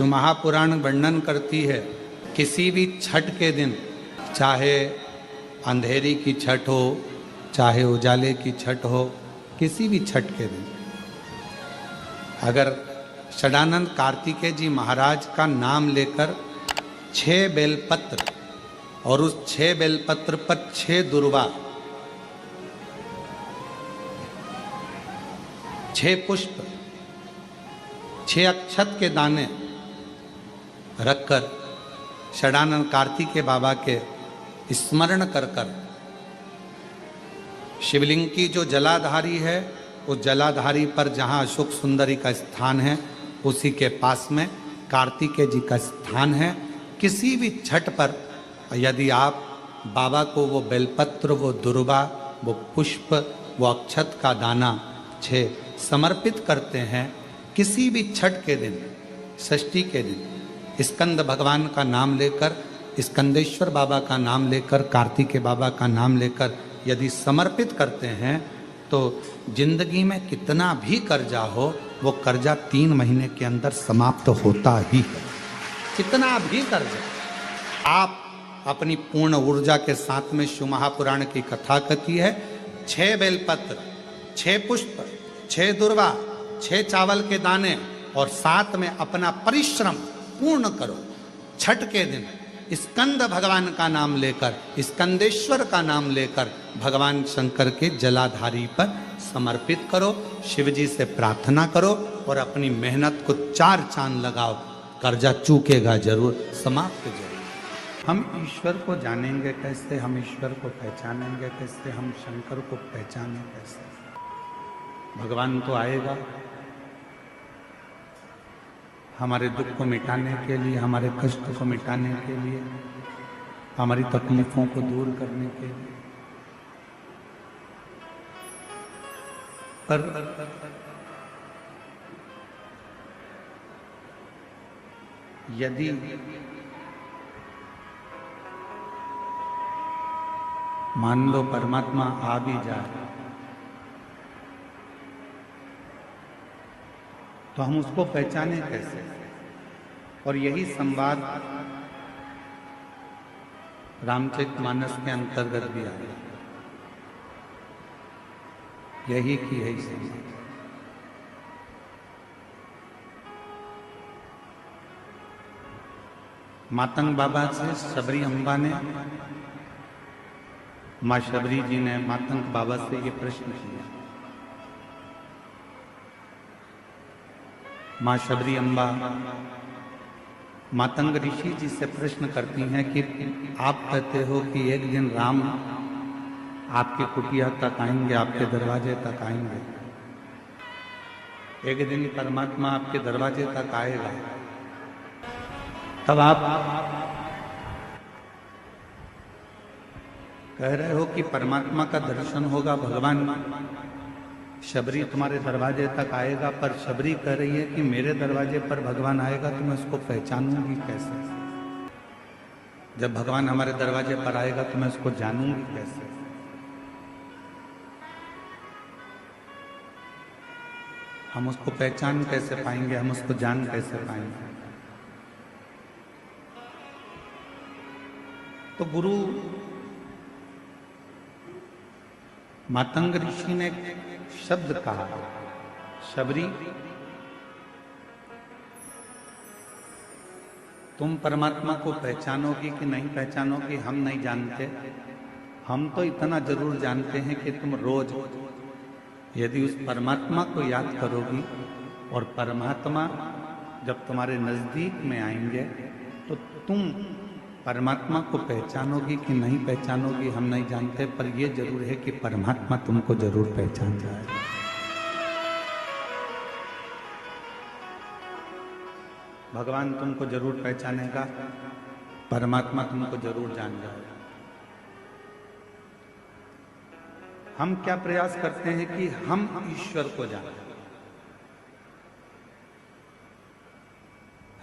शिव महापुराण वर्णन करती है, किसी भी छठ के दिन, चाहे अंधेरी की छठ हो, चाहे उजाले की छठ हो, किसी भी छठ के दिन अगर षडानंद कार्तिकेय जी महाराज का नाम लेकर 6 बेलपत्र और उस 6 बेलपत्र पर 6 दुर्वा, 6 पुष्प, 6 अक्षत के दाने रखकर षडानंद कार्तिकेय बाबा के स्मरण कर कर शिवलिंग की जो जलाधारी है, उस जलाधारी पर जहाँ अशोक सुंदरी का स्थान है, उसी के पास में कार्तिकेय जी का स्थान है। किसी भी छठ पर यदि आप बाबा को वो बेलपत्र, वो दुर्वा, वो पुष्प, वो अक्षत का दाना 6 समर्पित करते हैं, किसी भी छठ के दिन, षष्ठी के दिन स्कंद भगवान का नाम लेकर, स्कंदेश्वर बाबा का नाम लेकर, कार्तिकेय बाबा का नाम लेकर यदि समर्पित करते हैं तो जिंदगी में कितना भी कर्जा हो, वो कर्जा 3 महीने के अंदर समाप्त होता ही है। कितना भी कर्जा, आप अपनी पूर्ण ऊर्जा के साथ में शिव महापुराण की कथा कहती है, 6 बेलपत्र, 6 पुष्प, 6 दुर्वा, 6 चावल के दाने और साथ में अपना परिश्रम पूर्ण करो। छठ के दिन स्कंद भगवान का नाम लेकर, स्कंदेश्वर का नाम लेकर भगवान शंकर के जलाधारी पर समर्पित करो, शिव जी से प्रार्थना करो और अपनी मेहनत को 4 चांद लगाओ। कर्जा चूकेगा जरूर, समाप्त जरूर। हम ईश्वर को जानेंगे कैसे, हम ईश्वर को पहचानेंगे कैसे, हम शंकर को पहचानें कैसे? भगवान तो आएगा हमारे दुख को मिटाने के लिए, हमारे कष्ट को मिटाने के लिए, हमारी तकलीफों को दूर करने के लिए। पर यदि मान लो परमात्मा आ भी जाए तो हम उसको पहचाने कैसे? और यही संवाद रामचरितमानस के अंतर्गत भी आया, यही की है संवाद। मातंग बाबा से शबरी अम्बा ने, माँ शबरी जी ने मातंग बाबा से ये प्रश्न किया। माँ शबरी अम्बा मातंग ऋषि जी से प्रश्न करती हैं कि आप कहते हो कि एक दिन राम आपकी कुटिया तक आएंगे, आपके दरवाजे तक आएंगे, एक दिन परमात्मा आपके दरवाजे तक आएगा, तब आप कह रहे हो कि परमात्मा का दर्शन होगा, भगवान शबरी तुम्हारे दरवाजे तक आएगा, पर शबरी कह रही है कि मेरे दरवाजे पर भगवान आएगा तो मैं उसको पहचानूंगी कैसे? जब भगवान हमारे दरवाजे पर आएगा तो मैं उसको जानूंगी कैसे? हम उसको पहचान कैसे पाएंगे, हम उसको जान कैसे पाएंगे? तो गुरु मातंग ऋषि ने शब्द कहा, शबरी तुम परमात्मा को पहचानोगी कि नहीं पहचानोगी हम नहीं जानते, हम तो इतना जरूर जानते हैं कि तुम रोज यदि उस परमात्मा को याद करोगी और परमात्मा जब तुम्हारे नजदीक में आएंगे तो तुम परमात्मा को पहचानोगी कि नहीं पहचानोगी हम नहीं जानते, पर यह जरूर है कि परमात्मा तुमको जरूर पहचान जाएगा। भगवान तुमको जरूर पहचानेगा, परमात्मा तुमको जरूर जान जाएगा। हम क्या प्रयास करते हैं कि हम ईश्वर को जानें?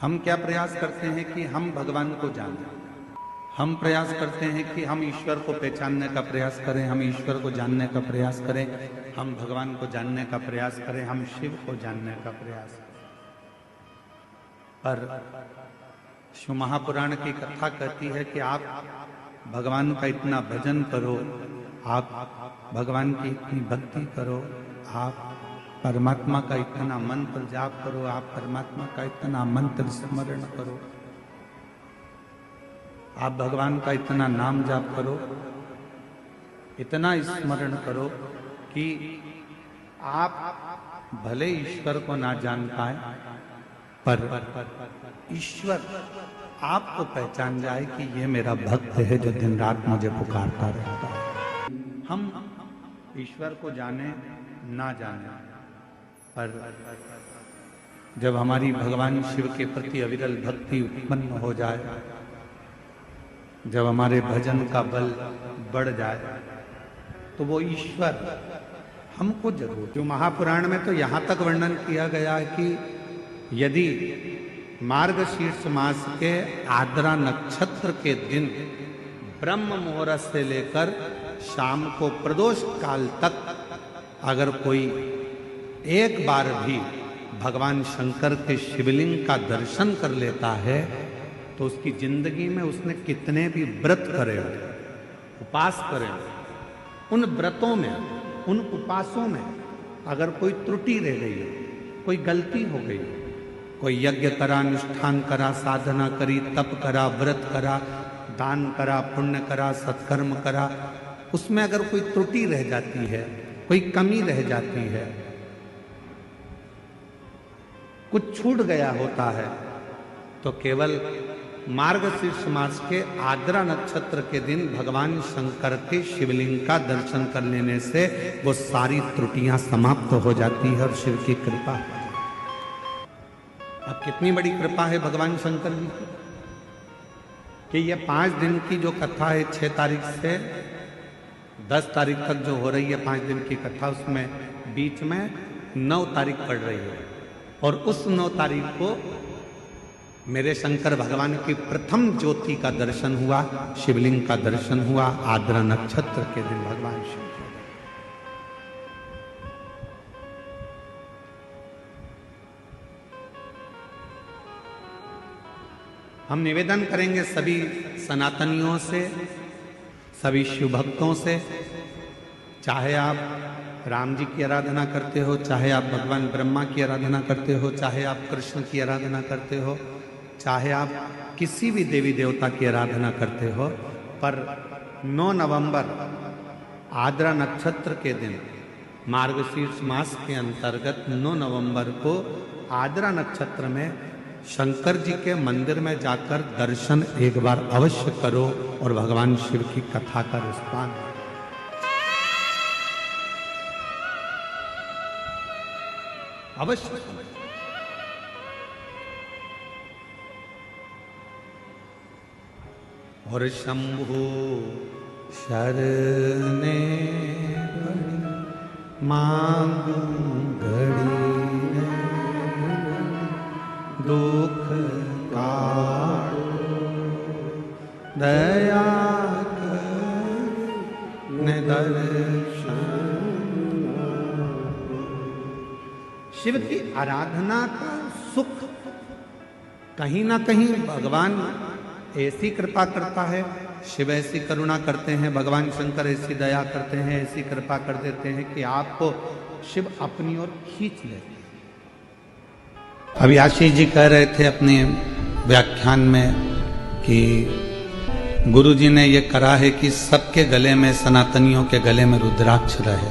हम क्या प्रयास करते हैं कि हम भगवान को जानें? हम प्रयास करते हैं कि हम ईश्वर को पहचानने का प्रयास करें, हम ईश्वर को जानने का प्रयास करें, हम भगवान को जानने का प्रयास करें, हम शिव को जानने का प्रयास करें। पर शिव महापुराण की कथा कहती है कि आप भगवान का इतना भजन करो, आप भगवान की इतनी भक्ति करो, आप परमात्मा का इतना मंत्र जाप करो, आप परमात्मा का इतना मंत्र स्मरण करो, आप भगवान का इतना नाम जाप करो, इतना स्मरण करो कि आप भले ईश्वर को ना जान पाए पर ईश्वर आपको पहचान जाए कि ये मेरा भक्त है जो दिन रात मुझे पुकारता रहता है। हम ईश्वर को जाने ना जाने पर जब हमारी भगवान शिव के प्रति अविरल भक्ति उत्पन्न हो जाए, जब हमारे भजन का बल बढ़ जाए, तो वो ईश्वर हमको जरूर। जो महापुराण में तो यहाँ तक वर्णन किया गया है कि यदि मार्गशीर्ष मास के आद्रा नक्षत्र के दिन ब्रह्म मुहूर्त से लेकर शाम को प्रदोष काल तक अगर कोई एक बार भी भगवान शंकर के शिवलिंग का दर्शन कर लेता है तो उसकी जिंदगी में उसने कितने भी व्रत करे हो, उपास करे हो, उन व्रतों में, उन उपासों में अगर कोई त्रुटि रह गई है, कोई गलती हो गई, कोई यज्ञ करा, अनुष्ठान करा, साधना करी, तप करा, व्रत करा, दान करा, पुण्य करा, सत्कर्म करा, उसमें अगर कोई त्रुटि रह जाती है, कोई कमी रह जाती है, कुछ छूट गया होता है, तो केवल मार्गशीर्ष मास के आद्रा नक्षत्र के दिन भगवान शंकर के शिवलिंग का दर्शन कर लेने से वो सारी त्रुटियां समाप्त हो जाती है और शिव की कृपा। अब कितनी बड़ी कृपा है भगवान शंकर जी की कि ये 5 दिन की जो कथा है 6 तारीख से 10 तारीख तक जो हो रही है 5 दिन की कथा, उसमें बीच में 9 तारीख पड़ रही है और उस 9 तारीख को मेरे शंकर भगवान की प्रथम ज्योति का दर्शन हुआ, शिवलिंग का दर्शन हुआ आद्रा नक्षत्र के दिन भगवान शिव। हम निवेदन करेंगे सभी सनातनियों से, सभी शिव भक्तों से, चाहे आप राम जी की आराधना करते हो, चाहे आप भगवान ब्रह्मा की आराधना करते हो, चाहे आप कृष्ण की आराधना करते हो, चाहे आप किसी भी देवी देवता की आराधना करते हो, पर 9 नवंबर आद्रा नक्षत्र के दिन मार्गशीर्ष मास के अंतर्गत 9 नवंबर को आद्रा नक्षत्र में शंकर जी के मंदिर में जाकर दर्शन एक बार अवश्य करो और भगवान शिव की कथा का रिस्पान अवश्य। और शंभु शरणे मांगू घड़ी दुख काटो दया कर दर्शन। शिव की आराधना का सुख कहीं ना कहीं भगवान ऐसी कृपा करता है, शिव ऐसी करुणा करते हैं, भगवान शंकर ऐसी दया करते हैं, ऐसी कृपा कर देते हैं कि आपको शिव अपनी ओर खींच लेते हैं। अभी आशीष जी कह रहे थे अपने व्याख्यान में कि गुरुजी ने ये करा है कि सबके गले में, सनातनियों के गले में रुद्राक्ष रहे।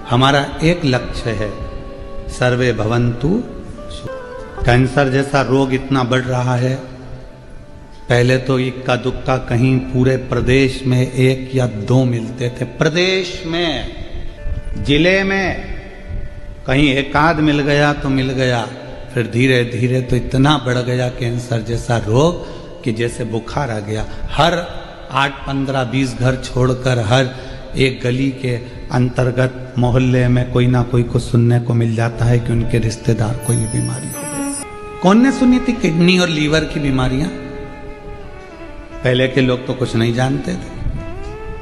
हमारा एक लक्ष्य है, सर्वे भवन्तु। कैंसर जैसा रोग इतना बढ़ रहा है, पहले तो इक्का दुक्का कहीं पूरे प्रदेश में 1 या 2 मिलते थे, प्रदेश में, जिले में कहीं एक आध मिल गया तो मिल गया, फिर धीरे धीरे तो इतना बढ़ गया कैंसर जैसा रोग कि जैसे बुखार आ गया। हर 8, 15, 20 घर छोड़कर हर एक गली के अंतर्गत मोहल्ले में कोई ना कोई को सुनने को मिल जाता है कि उनके रिश्तेदार को ये बीमारी हो गई। कौन ने सुनी थी किडनी और लीवर की बीमारियां? पहले के लोग तो कुछ नहीं जानते थे,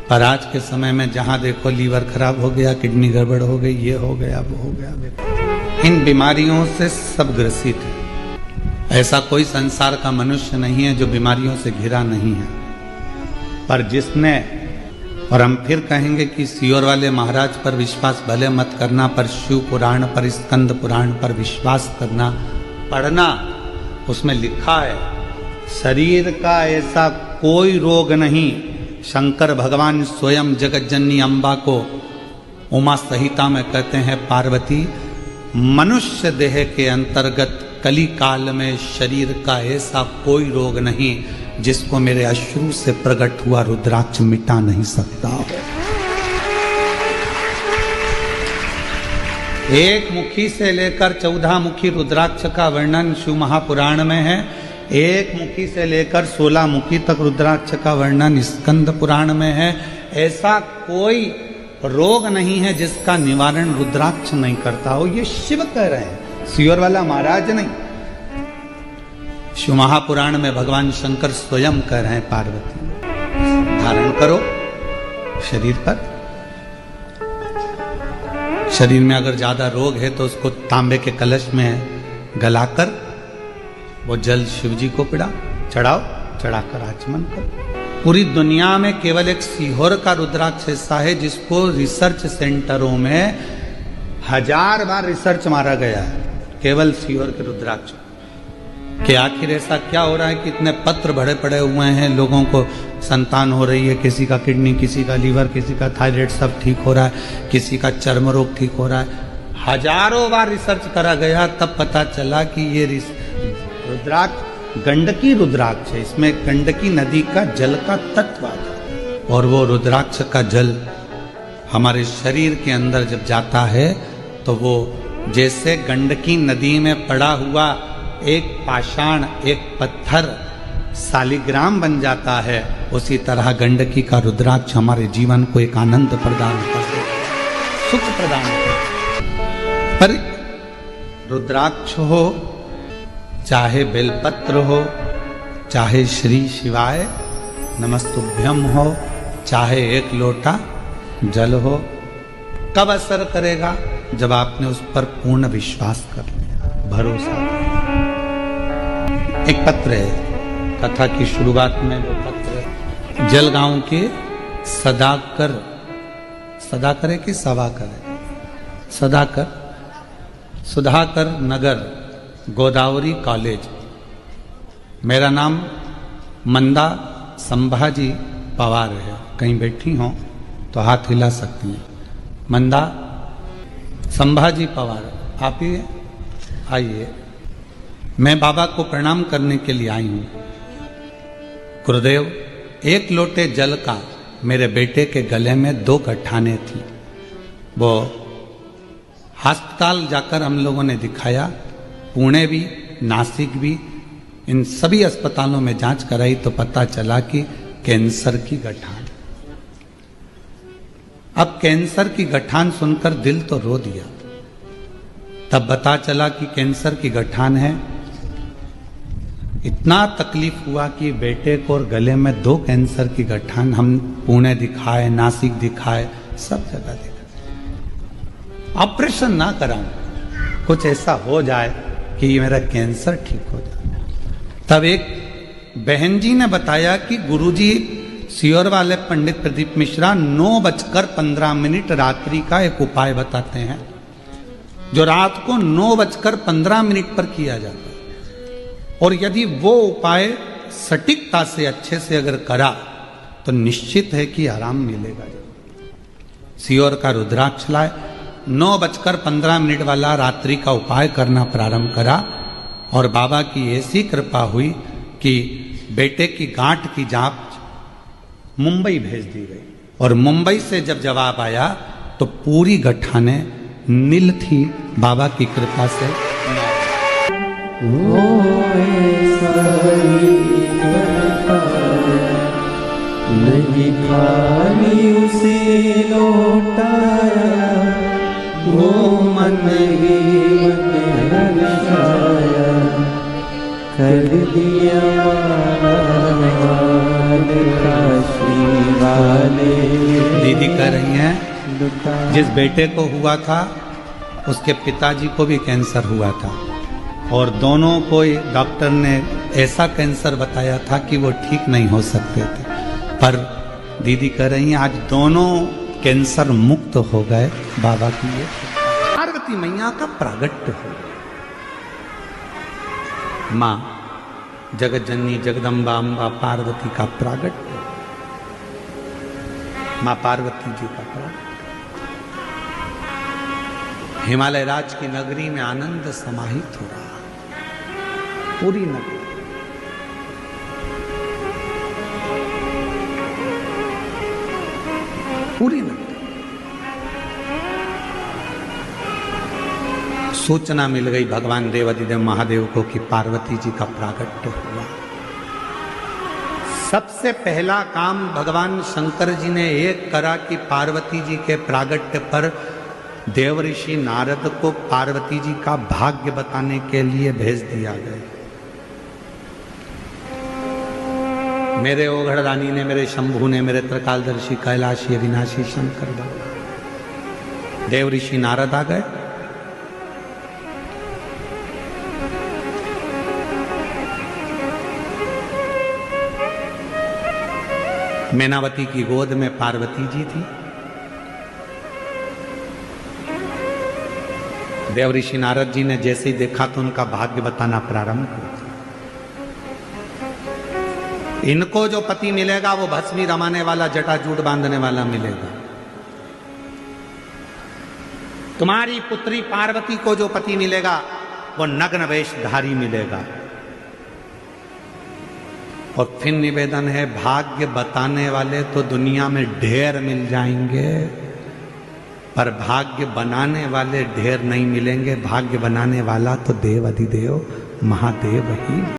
पर आज के समय में जहां देखो लीवर खराब हो गया, किडनी गड़बड़ हो गई, ये हो गया, वो हो गया। इन बीमारियों से सब ग्रसित है। ऐसा कोई संसार का मनुष्य नहीं है जो बीमारियों से घिरा नहीं है। पर जिसने, और हम फिर कहेंगे कि सीहोर वाले महाराज पर विश्वास भले मत करना, पर शिव पुराण पर, स्कंद पुराण पर विश्वास करना, पढ़ना। उसमें लिखा है शरीर का ऐसा कोई रोग नहीं। शंकर भगवान स्वयं जगत जननी अम्बा को उमा संहिता में कहते हैं, पार्वती मनुष्य देह के अंतर्गत कली काल में शरीर का ऐसा कोई रोग नहीं जिसको मेरे अश्रु से प्रकट हुआ रुद्राक्ष मिटा नहीं सकता। एक मुखी से लेकर 14 मुखी रुद्राक्ष का वर्णन शिव महापुराण में है। एक मुखी से लेकर 16 मुखी तक रुद्राक्ष का वर्णन स्कंद पुराण में है। ऐसा कोई रोग नहीं है जिसका निवारण रुद्राक्ष नहीं करता हो। ये शिव कह रहे हैं, सीहोर वाला महाराज नहीं। शिव महापुराण में भगवान शंकर स्वयं कह रहे हैं, पार्वती धारण करो शरीर पर। शरीर में अगर ज्यादा रोग है तो उसको तांबे के कलश में गलाकर वो जल शिव जी को चढ़ाओ, चढ़ाकर आचमन करो। पूरी दुनिया में केवल एक सीहोर का रुद्राक्ष ऐसा है जिसको रिसर्च सेंटरों में 1000 बार रिसर्च मारा गया है, केवल सीहोर के रुद्राक्ष कि आखिर ऐसा क्या हो रहा है कि इतने पत्र भरे पड़े हुए हैं, लोगों को संतान हो रही है, किसी का किडनी, किसी का लीवर, किसी का थायराइड सब ठीक हो रहा है, किसी का चर्म रोग ठीक हो रहा है। हजारों बार रिसर्च करा गया, तब पता चला कि ये रुद्राक्ष गंडकी रुद्राक्ष है। इसमें गंडकी नदी का जल का तत्व आ जाता है और वो रुद्राक्ष का जल हमारे शरीर के अंदर जब जाता है तो वो जैसे गंडकी नदी में पड़ा हुआ एक पाषाण, एक पत्थर सालिग्राम बन जाता है, उसी तरह गंडकी का रुद्राक्ष हमारे जीवन को एक आनंद प्रदान करता है, सुख प्रदान करता है। पर रुद्राक्ष हो, चाहे बेलपत्र हो, चाहे श्री शिवाय नमस्तुभ्यम हो, चाहे एक लोटा जल हो, कब असर करेगा? जब आपने उस पर पूर्ण विश्वास कर लिया, भरोसा। एक पत्र है, कथा की शुरुआत में वो पत्र जलगांव के सदाकर है कि सवाकर है, सुधाकर नगर गोदावरी कॉलेज। मेरा नाम मंदा संभाजी पवार है। कहीं बैठी हो तो हाथ हिला सकती हैं। मंदा संभाजी पवार, आप ही आइए। मैं बाबा को प्रणाम करने के लिए आई हूं। गुरुदेव, एक लोटे जल का मेरे बेटे के गले में 2 गठाने थी। वो अस्पताल जाकर हम लोगों ने दिखाया, पुणे भी, नासिक भी, इन सभी अस्पतालों में जांच कराई तो पता चला कि कैंसर की गठान। अब कैंसर की गठान सुनकर दिल तो रो दिया। तब पता चला कि कैंसर की गठान है। इतना तकलीफ हुआ कि बेटे को और गले में 2 कैंसर की गठान। हम पुणे दिखाए, नासिक दिखाए, सब जगह दिखाए। ऑपरेशन ना कराऊं, कुछ ऐसा हो जाए कि मेरा कैंसर ठीक हो जाए। तब एक बहन जी ने बताया कि गुरुजी सीहोर वाले पंडित प्रदीप मिश्रा 9:15 रात्रि का एक उपाय बताते हैं, जो रात को 9:15 पर किया जाता है। और यदि वो उपाय सटीकता से अच्छे से अगर करा तो निश्चित है कि आराम मिलेगा। सीहोर का रुद्राक्ष लाए, 9:15 वाला रात्रि का उपाय करना प्रारंभ करा और बाबा की ऐसी कृपा हुई कि बेटे की गांठ की जांच मुंबई भेज दी गई। और मुंबई से जब जवाब आया तो पूरी गठाने नील थी, बाबा की कृपा से। नहीं खाली उसे लौटाया, वो मन ही मन हर्षाया, कर दिया काशी वाले। दीदी कह रही हैं, जिस बेटे को हुआ था उसके पिताजी को भी कैंसर हुआ था। और दोनों को डॉक्टर ने ऐसा कैंसर बताया था कि वो ठीक नहीं हो सकते थे, पर दीदी कह रही हैं आज दोनों कैंसर मुक्त हो गए बाबा की ये पार्वती मैया का प्रागट्य हो। माँ जगत जननी जगदम्बा अम्बा पार्वती का प्रागट्य, माँ पार्वती जी का प्रागट्य। हिमालय राज की नगरी में आनंद समाहित हो रहा, पूरी नगरी। पूरी नगरी सूचना मिल गई भगवान देवाधिदेव महादेव को कि पार्वती जी का प्रागट्य हुआ। सबसे पहला काम भगवान शंकर जी ने एक करा कि पार्वती जी के प्रागट्य पर देव ऋषि नारद को पार्वती जी का भाग्य बताने के लिए भेज दिया गया। मेरे ओघड़ रानी ने, मेरे शंभू ने, मेरे त्रिकालदर्शी कैलाशी अविनाशी शंकर भगवान देव ऋषि नारद आ गए। मैनावती की गोद में पार्वती जी थी। देव ऋषि नारद जी ने जैसे ही देखा तो उनका भाग्य बताना प्रारंभ किया। इनको जो पति मिलेगा वो भस्मी रमाने वाला, जटाजूट बांधने वाला मिलेगा। तुम्हारी पुत्री पार्वती को जो पति मिलेगा वो नग्न वेशधारी मिलेगा। और फिर निवेदन है, भाग्य बताने वाले तो दुनिया में ढेर मिल जाएंगे, पर भाग्य बनाने वाले ढेर नहीं मिलेंगे। भाग्य बनाने वाला तो देव अधिदेव महादेव ही।